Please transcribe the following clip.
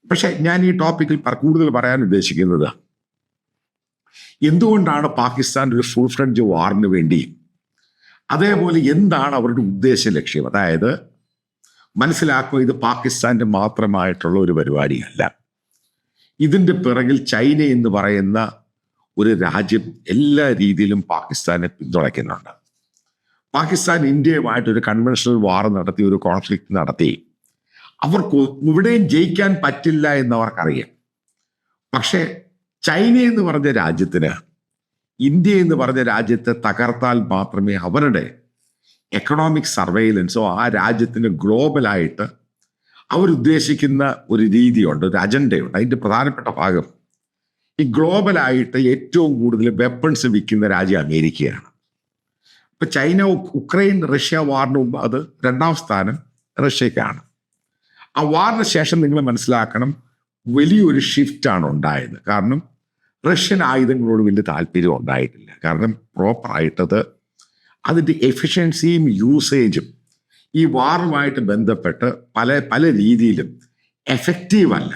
പക്ഷെ ഞാൻ ഈ ടോപ്പിക്കിൽ കൂടുതൽ പറയാൻ ഉദ്ദേശിക്കുന്നത്, എന്തുകൊണ്ടാണ് പാകിസ്ഥാൻ ഒരു ഫുൾ ഫ്ലഡ്ജ് വാറിന് വേണ്ടി, അതേപോലെ എന്താണ് അവരുടെ ഉദ്ദേശ ലക്ഷ്യം? അതായത് മനസ്സിലാക്കുക, ഇത് പാകിസ്ഥാന്റെ മാത്രമായിട്ടുള്ള ഒരു പരിപാടിയല്ല. ഇതിൻ്റെ പിറകിൽ ചൈന എന്ന് പറയുന്ന ഒരു രാജ്യം എല്ലാ രീതിയിലും പാകിസ്ഥാനെ പിന്തുണയ്ക്കുന്നുണ്ട്. പാകിസ്ഥാൻ ഇന്ത്യയുമായിട്ടൊരു കൺവെൻഷണൽ വാർ നടത്തി, ഒരു കോൺഫ്ലിക്റ്റ് നടത്തി. അവർക്ക് ഇവിടെയും ജയിക്കാൻ പറ്റില്ല എന്നവർക്കറിയാം. പക്ഷേ ചൈന എന്ന് പറഞ്ഞ രാജ്യത്തിന് ഇന്ത്യ എന്ന് പറഞ്ഞ രാജ്യത്തെ തകർത്താൽ മാത്രമേ അവരുടെ എക്കണോമിക് സർവൈലൻസോ ആ രാജ്യത്തിന് ഗ്ലോബലായിട്ട് അവരുദ്ദേശിക്കുന്ന ഒരു രീതിയുണ്ട്, ഒരു അജണ്ടയുണ്ട്. അതിൻ്റെ പ്രധാനപ്പെട്ട ഭാഗം ഈ ഗ്ലോബലായിട്ട് ഏറ്റവും കൂടുതൽ വെപ്പൺസ് വിൽക്കുന്ന രാജ്യം അമേരിക്കയാണ്. ഇപ്പം ചൈന ഉക്രൈൻ റഷ്യ വാറിന് മുമ്പ് അത് 2ാം സ്ഥാനം റഷ്യക്കാണ്. ആ വാറിന് ശേഷം നിങ്ങൾ മനസ്സിലാക്കണം, വലിയൊരു ഷിഫ്റ്റാണ് ഉണ്ടായത്. കാരണം റഷ്യൻ ആയുധങ്ങളോട് വലിയ താല്പര്യം ഉണ്ടായിട്ടില്ല. കാരണം പ്രോപ്പറായിട്ടത് അതിൻ്റെ എഫിഷ്യൻസിയും യൂസേജും ഈ വാറുമായിട്ട് ബന്ധപ്പെട്ട് പല രീതിയിലും എഫക്റ്റീവ് അല്ല.